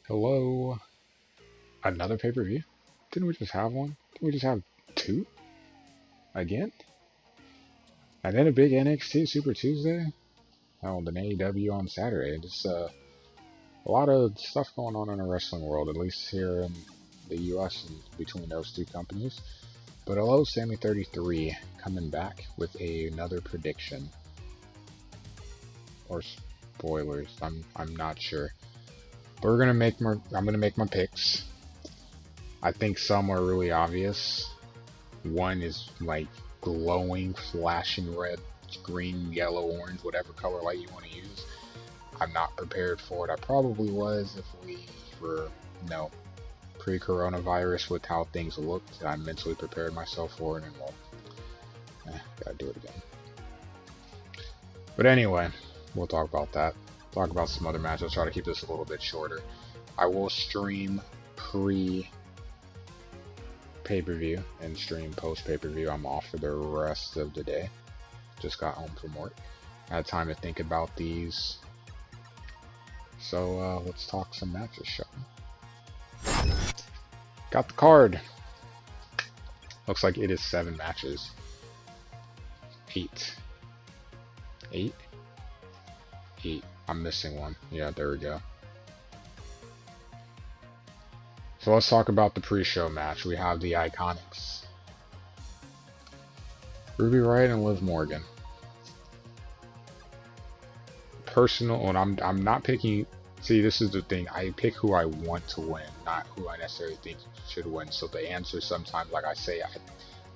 Hello. Another pay-per-view? Didn't we just have one? Didn't we just have two? Again? And then a big NXT Super Tuesday? Oh, then AEW on Saturday. Just a lot of stuff going on in the wrestling world, at least here in the US and between those two companies. But hello, Sammy33 coming back with another prediction. Or spoilers. I'm not sure. But I'm gonna make my picks. I think some are really obvious. One is like glowing, flashing red, green, yellow, orange, whatever color light you want to use. I'm not prepared for it. I probably was if we were, pre-coronavirus with how things looked. I mentally prepared myself for it, and gotta do it again. But anyway, we'll talk about that. Talk about some other matches. I'll try to keep this a little bit shorter. I will stream pay-per-view and stream post-pay-per-view. I'm off for the rest of the day. Just got home from work. I had time to think about these. So let's talk some matches, shall we? Got the card. Looks like it is 7 matches. 8. 8? 8. I'm missing one. Yeah, there we go. So let's talk about the pre-show match. We have the Iconics. Ruby Riott and Liv Morgan. And I'm not picking. See, this is the thing. I pick who I want to win, not who I necessarily think should win. So the answer sometimes, like I say,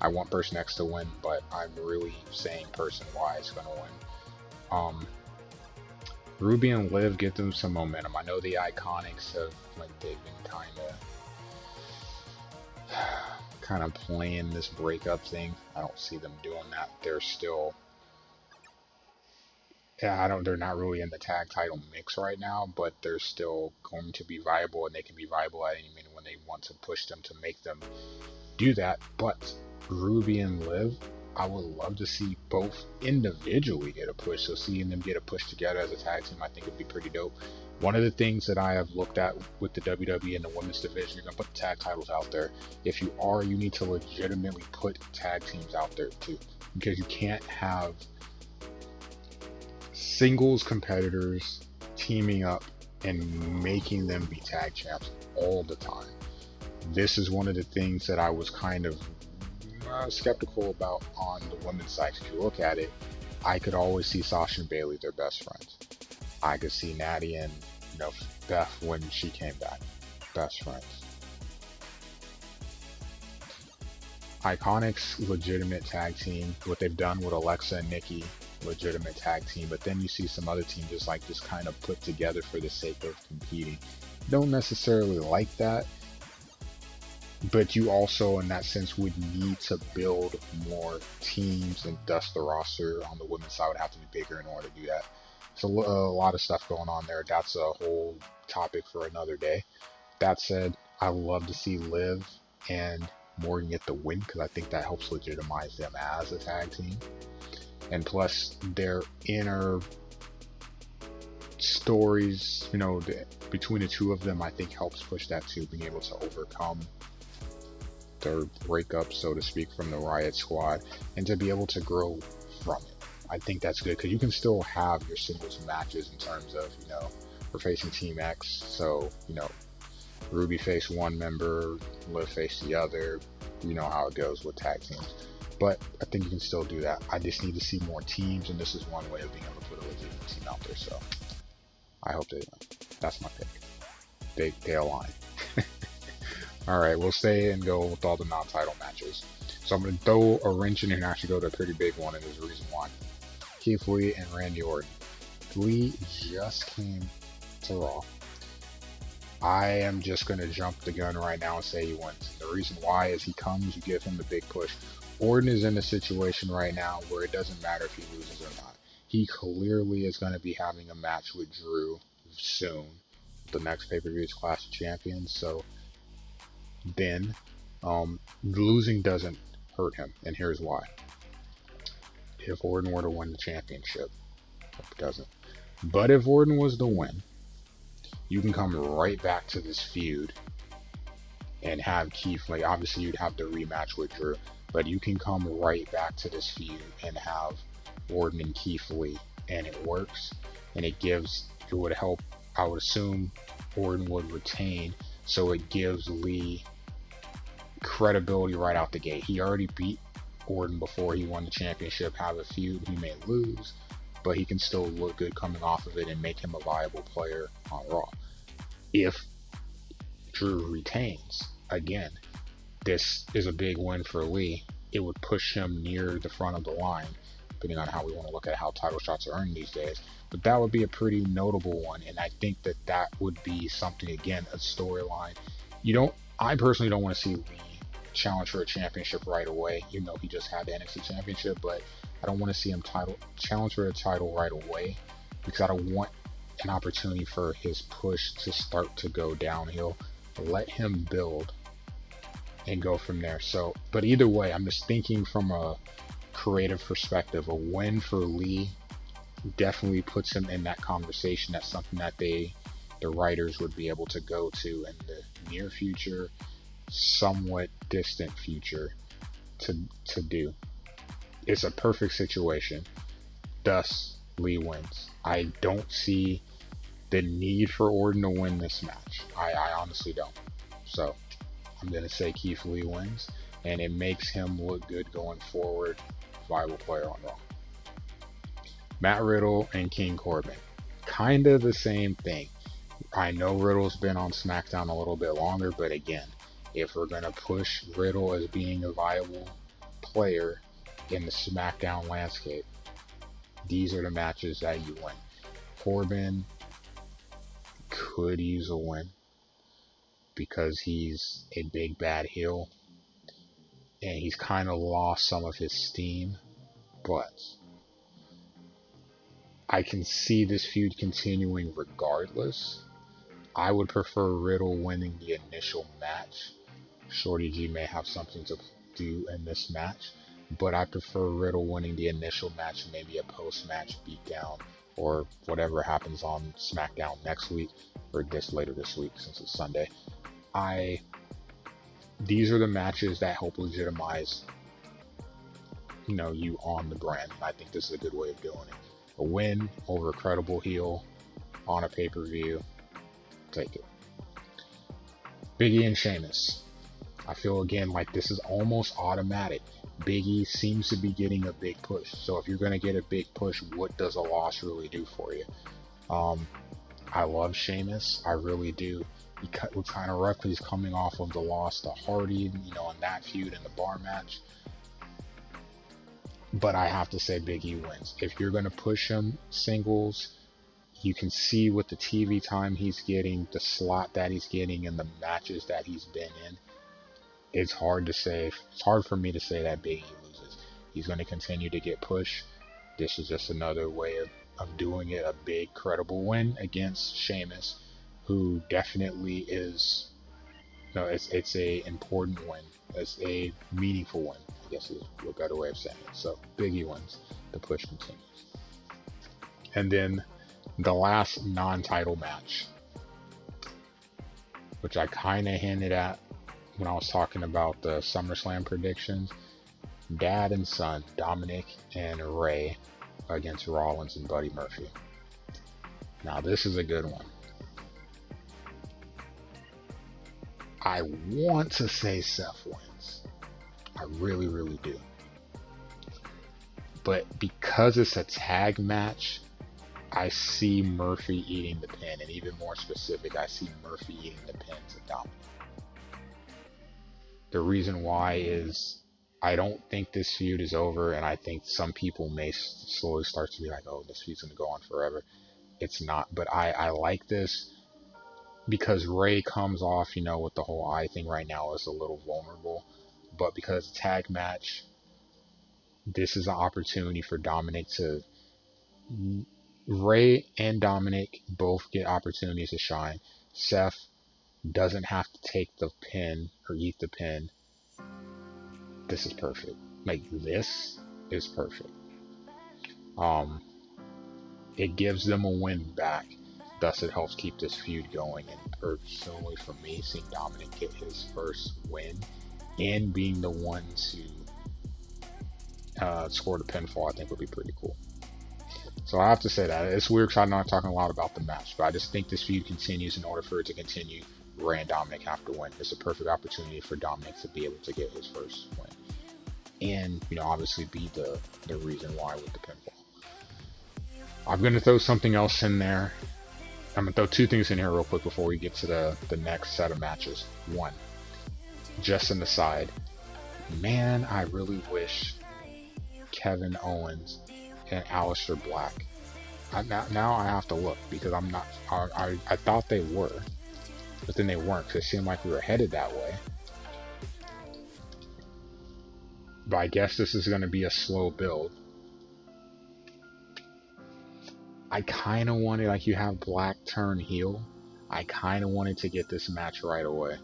I want person X to win, but I'm really saying person Y is going to win. Ruby and Liv, get them some momentum. I know the Iconics have they've been kind of playing this breakup thing. I don't see them doing that. They're still, they're not really in the tag title mix right now, but they're still going to be viable, and they can be viable at any minute when they want to push them to make them do that. But Ruby and Liv, I would love to see both individually get a push. So seeing them get a push together as a tag team, I think would be pretty dope. One of the things that I have looked at with the WWE and the women's division, you're going to put the tag titles out there. If you are, you need to legitimately put tag teams out there too. Because you can't have singles competitors teaming up and making them be tag champs all the time. This is one of the things that I was kind of skeptical about on the women's side. If you look at it, I could always see Sasha and Bayley, their best friends. I could see Natty and Beth when she came back, best friends. Iconics, legitimate tag team. What they've done with Alexa and Nikki, legitimate tag team. But then you see some other teams just kind of put together for the sake of competing. Don't necessarily like that. But you also, in that sense, would need to build more teams, and thus the roster on the women's side would have to be bigger in order to do that. So a lot of stuff going on there. That's a whole topic for another day. That said, I love to see Liv and Morgan get the win, because I think that helps legitimize them as a tag team. And plus, their inner stories, between the two of them, I think helps push that too, being able to overcome their breakup, so to speak, from the Riot Squad, and to be able to grow from it. I think that's good, because you can still have your singles matches in terms of, we're facing Team X, so, Ruby face one member, Liv face the other, you know how it goes with tag teams. But I think you can still do that. I just need to see more teams, and this is one way of being able to put a legitimate team out there, so I hope they that's my pick. They align. Alright, we'll stay and go with all the non-title matches. So I'm going to throw a wrench in here and actually go to a pretty big one, and there's a reason why. Keith Lee and Randy Orton. Lee just came to Raw. I am just going to jump the gun right now and say he wins. The reason why is he comes, you give him the big push. Orton is in a situation right now where it doesn't matter if he loses or not. He clearly is going to be having a match with Drew soon. The next pay-per-view is Clash of Champions, so then losing doesn't hurt him, and here's why. If Orton were to win the championship, it doesn't. But if Orton was to win, you can come right back to this feud and have Keith, like obviously you'd have the rematch with Drew, but you can come right back to this feud and have Orton and Keith Lee, and it works, and it would help. I would assume Orton would retain, so it gives Lee credibility right out the gate. He already beat Orton before he won the championship. Have a feud, he may lose, but he can still look good coming off of it and make him a viable player on Raw. If Drew retains, again, this is a big win for Lee. It would push him near the front of the line, depending on how we want to look at how title shots are earned these days. But that would be a pretty notable one, and I think that that would be something, again, a storyline. I personally don't want to see Lee challenge for a championship right away, even though he just had the NXT championship, but I don't want to see him challenge for a title right away, because I don't want an opportunity for his push to start to go downhill. Let him build and go from there. So, but either way, I'm just thinking from a creative perspective, a win for Lee definitely puts him in that conversation. That's something that the writers would be able to go to in the near future, somewhat distant future to do. It's a perfect situation. Thus, Lee wins. I don't see the need for Orton to win this match. I honestly don't. So I'm going to say Keith Lee wins, and it makes him look good going forward. Viable player on Raw. Matt Riddle and King Corbin. Kind of the same thing. I know Riddle's been on SmackDown a little bit longer, but again, if we're going to push Riddle as being a viable player in the SmackDown landscape, these are the matches that you win. Corbin could use a win because he's a big bad heel and he's kind of lost some of his steam, but I can see this feud continuing regardless. I would prefer Riddle winning the initial match. Shorty G may have something to do in this match, but I prefer Riddle winning the initial match, maybe a post-match beatdown or whatever happens on SmackDown next week or later this week since it's Sunday. These are the matches that help legitimize, you on the brand. And I think this is a good way of doing it. A win over a credible heel on a pay-per-view. Take it. Big E and Sheamus. I feel again like this is almost automatic. Big E seems to be getting a big push. So if you're going to get a big push, what does a loss really do for you? I love Sheamus. I really do. He kind of rough because he's coming off of the loss to Hardy, in that feud in the bar match. But I have to say Big E wins. If you're going to push him singles, you can see with the TV time he's getting, the slot that he's getting, and the matches that he's been in. It's hard for me to say that Big E loses. He's going to continue to get pushed. This is just another way of doing it. A big, credible win against Sheamus, who definitely is. It's a important win. It's a meaningful win, I guess is a better way of saying it. So Big E wins. The push continues. And then the last non-title match, which I kind of hinted at when I was talking about the SummerSlam predictions. Dad and son, Dominic and Ray, against Rollins and Buddy Murphy. Now this is a good one. I want to say Seth wins. I really, really do. But because it's a tag match, I see Murphy eating the pin. And even more specific, I see Murphy eating the pin to Dominic. The reason why is I don't think this feud is over, and I think some people may slowly start to be like, oh, this feud's going to go on forever. It's not, but I like this because Ray comes off, with the whole eye thing right now is a little vulnerable, but because it's a tag match, this is an opportunity for Dominic to, Ray and Dominic both get opportunities to shine. Seth doesn't have to take the pin or eat the pin. This is perfect. This is perfect. It gives them a win back. Thus, it helps keep this feud going. And personally, for me, seeing Dominic get his first win and being the one to score the pinfall, I think would be pretty cool. So I have to say that. It's weird because I'm not talking a lot about the match, but I just think this feud continues. In order for it to continue, Rey and Dominic have to win. It's a perfect opportunity for Dominic to be able to get his first win. And, obviously be the reason why with the pinfall. I'm going to throw something else in there. I'm going to throw two things in here real quick before we get to the next set of matches. One, just an aside. Man, I really wish Kevin Owens and Aleister Black. Now I have to look because I'm not. I thought they were, but then they weren't because it seemed like we were headed that way. But I guess this is going to be a slow build. I kind of wanted, like, you have Black turn heel. I kind of wanted to get this match right away.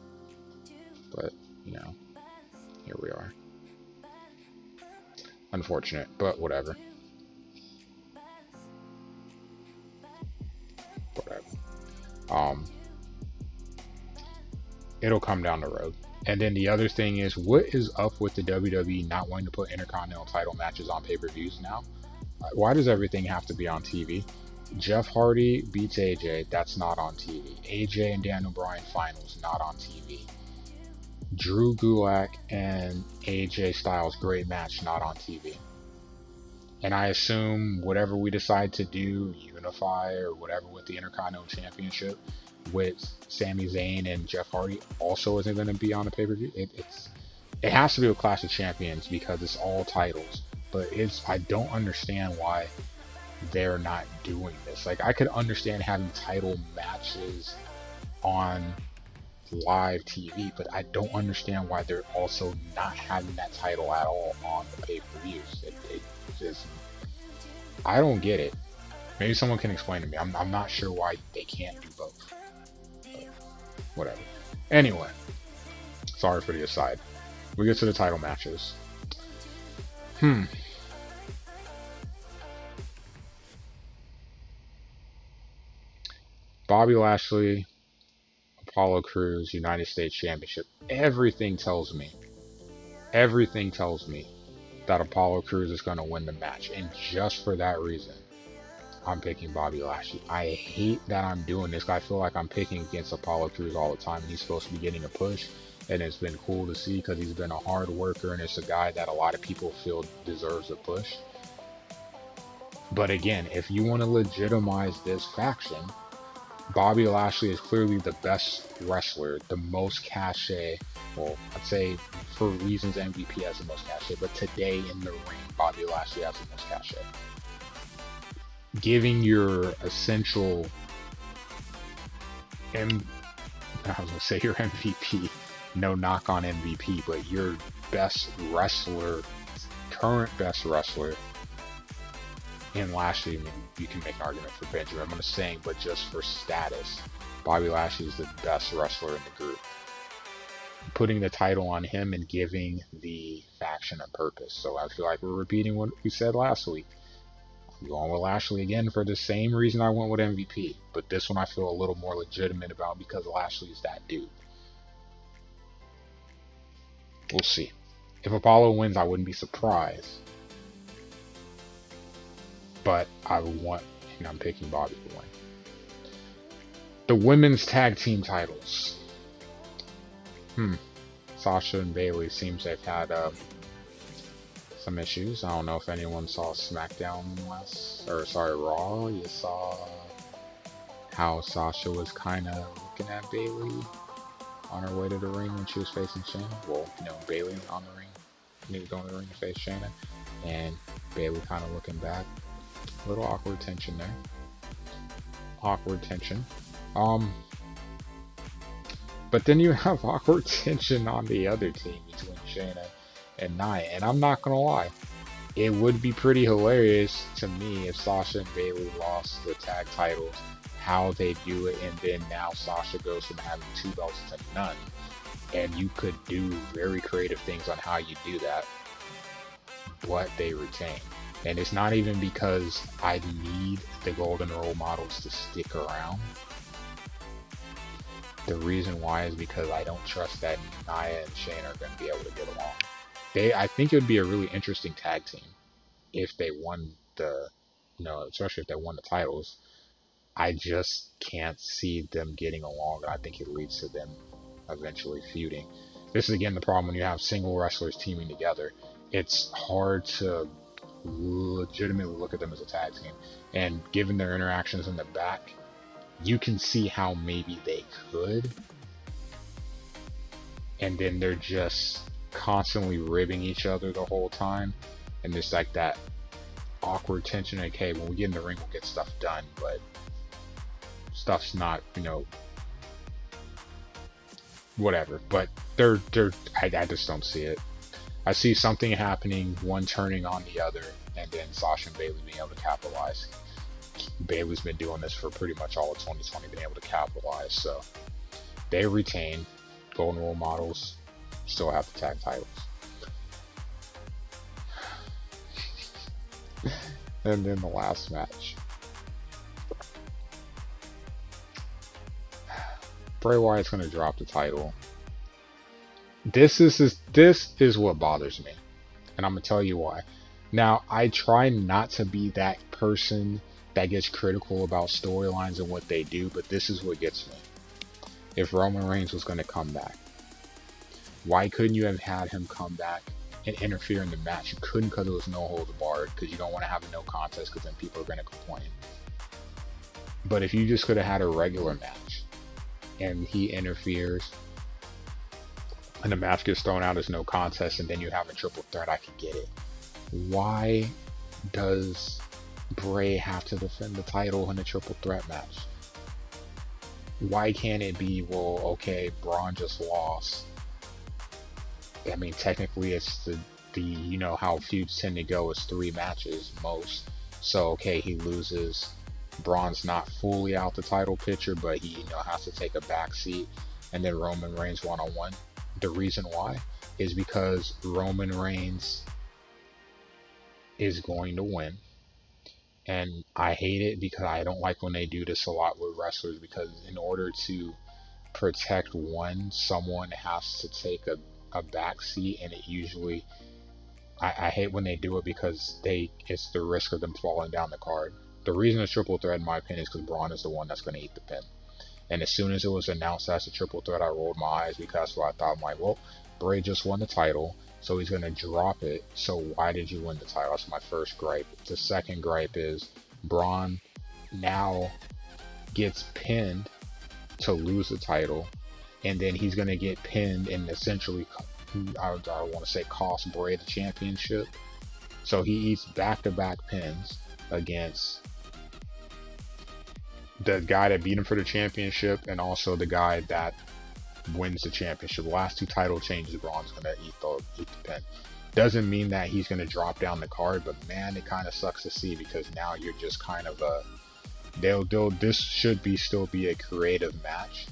But, here we are. Unfortunate, but whatever. It'll come down the road. And then the other thing is, what is up with the WWE not wanting to put Intercontinental title matches on pay-per-views now? Why does everything have to be on TV? Jeff Hardy beats AJ, that's not on TV. AJ and Daniel Bryan finals, not on TV. Drew Gulak and AJ Styles, great match, not on TV. And I assume whatever we decide to do, unify or whatever with the Intercontinental Championship with Sami Zayn and Jeff Hardy also isn't going to be on the pay-per-view. It has to be a Clash of Champions because it's all titles. But I don't understand why they're not doing this. Like, I could understand having title matches on live TV, but I don't understand why they're also not having that title at all on the pay-per-views. It just, I don't get it. Maybe someone can explain to me. I'm not sure why they can't do both. But whatever. Anyway, sorry for the aside. We get to the title matches. Bobby Lashley, Apollo Crews, United States Championship. Everything tells me that Apollo Crews is going to win the match. And just for that reason, I'm picking Bobby Lashley. I hate that I'm doing this. I feel like I'm picking against Apollo Crews all the time. He's supposed to be getting a push. And it's been cool to see because he's been a hard worker. And it's a guy that a lot of people feel deserves a push. But again, if you want to legitimize this faction, Bobby Lashley is clearly the best wrestler, the most cachet. Well, I'd say for reasons MVP has the most cachet, but today in the ring, Bobby Lashley has the most cachet. Giving your essential, I was gonna say your MVP, no knock on MVP, but your best wrestler, current best wrestler, in Lashley. I mean, you can make an argument for Benjamin, I'm going to say, but just for status, Bobby Lashley is the best wrestler in the group. Putting the title on him and giving the faction a purpose. So I feel like we're repeating what we said last week. I'm going with Lashley again for the same reason I went with MVP, but this one I feel a little more legitimate about because Lashley is that dude. We'll see. If Apollo wins, I wouldn't be surprised. But I'm picking Bobby to win. The women's tag team titles. Sasha and Bayley seems they've had some issues. I don't know if anyone saw SmackDown Raw. You saw how Sasha was kind of looking at Bayley on her way to the ring when she was facing Shannon. Well, Bayley on the ring, needed to go in the ring to face Shannon, and Bayley kind of looking back. A little awkward tension there. But then you have awkward tension on the other team between Shayna and Nia. And I'm not gonna lie, it would be pretty hilarious to me if Sasha and Bayley lost the tag titles, how they do it, and then now Sasha goes from having 2 belts to none. And you could do very creative things on how you do that, but they retain. And it's not even because I need the golden role models to stick around. The reason why is because I don't trust that Nia and Shane are going to be able to get along. I think it would be a really interesting tag team if they won the, especially if they won the titles. I just can't see them getting along. I think it leads to them eventually feuding. This is again the problem when you have single wrestlers teaming together. It's hard to legitimately look at them as a tag team. And given their interactions in the back, you can see how maybe they could. And then they're just constantly ribbing each other the whole time. And there's like that awkward tension. Like, hey, when we get in the ring, we'll get stuff done. But stuff's not, whatever. But I just don't see it. I see something happening, one turning on the other, and then Sasha and Bayley being able to capitalize. Bayley's been doing this for pretty much all of 2020, being able to capitalize. So they retain. Golden role models still have the tag titles. And then the last match. Bray Wyatt's going to drop the title. This is what bothers me, and I'm gonna tell you why. Now, I try not to be that person that gets critical about storylines and what they do, but this is what gets me. If Roman Reigns was going to come back, why couldn't you have had him come back and interfere in the match? You couldn't, because it was no holds barred, because you don't want to have a no contest, because then people are going to complain. But if you just could have had a regular match and he interferes and the match gets thrown out as no contest, and then you have a triple threat, I could get it. Why does Bray have to defend the title in a triple threat match? Why can't it be, well, okay, Braun just lost. I mean, technically it's the you know how feuds tend to go, is 3 matches most. So, okay, he loses. Braun's not fully out the title picture, but he, has to take a back seat. And then Roman Reigns one-on-one. The reason why is because Roman Reigns is going to win. And I hate it because I don't like when they do this a lot with wrestlers, because in order to protect one, someone has to take a back seat, and it usually, I hate when they do it because it's the risk of them falling down the card. The reason it's triple threat, in my opinion, is because Braun is the one that's going to eat the pin. And as soon as it was announced as a triple threat, I rolled my eyes, because that's what I thought. I'm like, well, Bray just won the title, so he's going to drop it. So why did you win the title? That's my first gripe. The second gripe is Braun now gets pinned to lose the title, and then he's going to get pinned and essentially, I want to say, cost Bray the championship. So he eats back-to-back pins against the guy that beat him for the championship, and also the guy that wins the championship. The last 2 title changes, Braun's going to eat the pin. Doesn't mean that he's going to drop down the card, but man, it kind of sucks to see, because now you're just kind of this should still be a creative match,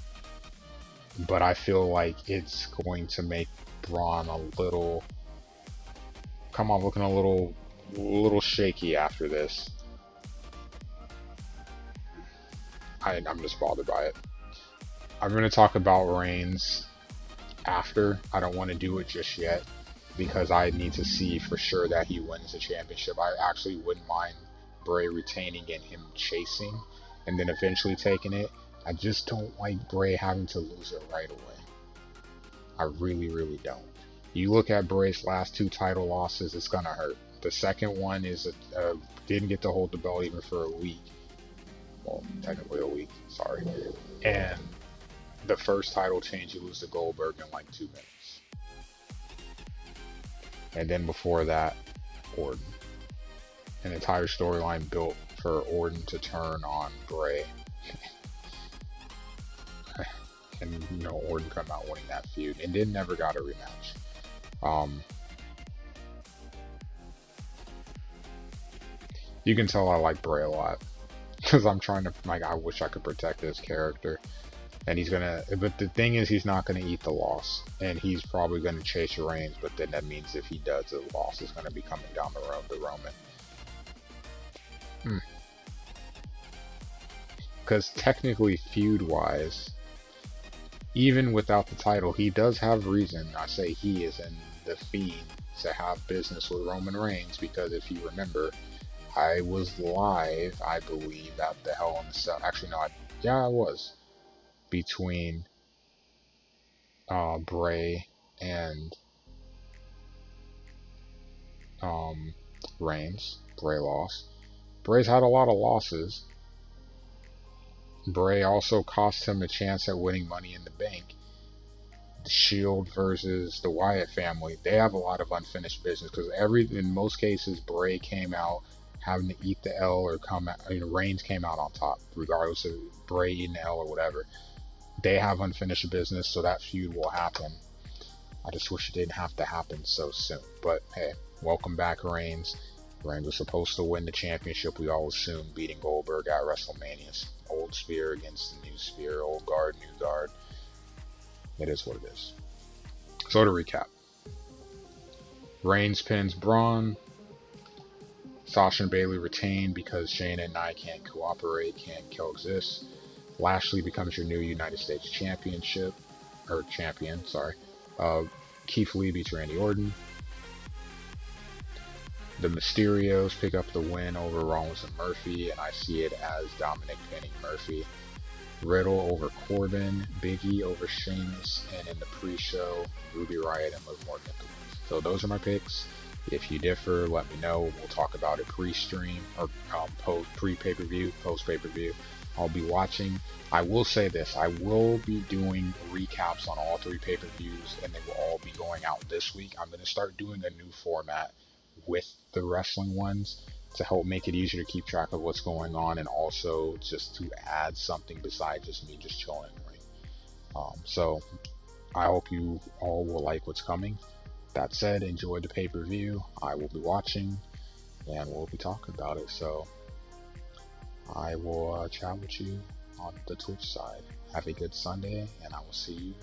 but I feel like it's going to make Braun looking a little shaky after this. I'm just bothered by it. I'm going to talk about Reigns after. I don't want to do it just yet, because I need to see for sure that he wins the championship. I actually wouldn't mind Bray retaining and him chasing and then eventually taking it. I just don't like Bray having to lose it right away. I really, really don't. You look at Bray's last 2 title losses, it's going to hurt. The second one is didn't get to hold the belt even for a week. Well, technically a week, sorry. And the first title change, you lose to Goldberg in like 2 minutes. And then before that, Orton. An entire storyline built for Orton to turn on Bray. And Orton come out winning that feud, and then never got a rematch. You can tell I like Bray a lot, because I'm trying to, I wish I could protect his character. And but the thing is, he's not gonna eat the loss, and he's probably gonna chase Reigns, but then that means if he does, the loss is gonna be coming down the road to Roman. Because technically, feud-wise, even without the title, he does have reason. I say he is in the Fiend to have business with Roman Reigns, because if you remember, I was live, I believe, at the Hell in the Cell. Actually, no, yeah, I was, between Bray and Reigns. Bray lost. Bray's had a lot of losses. Bray also cost him a chance at winning Money in the Bank. The Shield versus the Wyatt family, they have a lot of unfinished business, because in most cases, Bray came out having to eat the L, or Reigns came out on top, regardless of Bray eating the L or whatever. They have unfinished business, so that feud will happen. I just wish it didn't have to happen so soon. But hey, welcome back, Reigns. Reigns was supposed to win the championship, we all assumed, beating Goldberg at WrestleMania. Old spear against the new spear, old guard, new guard. It is what it is. So to recap, Reigns pins Braun. Sasha and Bayley retain because Shayna and Nia can't cooperate, can't coexist. Lashley becomes your new United States champion. Keith Lee beats Randy Orton. The Mysterios pick up the win over Rollins and Murphy, and I see it as Dominic pinning Murphy. Riddle over Corbin, Big E over Sheamus, and in the pre-show, Ruby Riott and Liv Morgan. So those are my picks. If you differ, let me know. We'll talk about it pre-stream, or pre-pay-per-view, post-pay-per-view. I'll be watching. I will say this, I will be doing recaps on all 3 pay-per-views, and they will all be going out this week. I'm going to start doing a new format with the wrestling ones to help make it easier to keep track of what's going on, and also just to add something besides just me just chilling. Right? So I hope you all will like what's coming. That said, enjoy the pay-per-view. I will be watching, and we'll be talking about it. So I will chat with you on the Twitch side. Have a good Sunday, and I will see you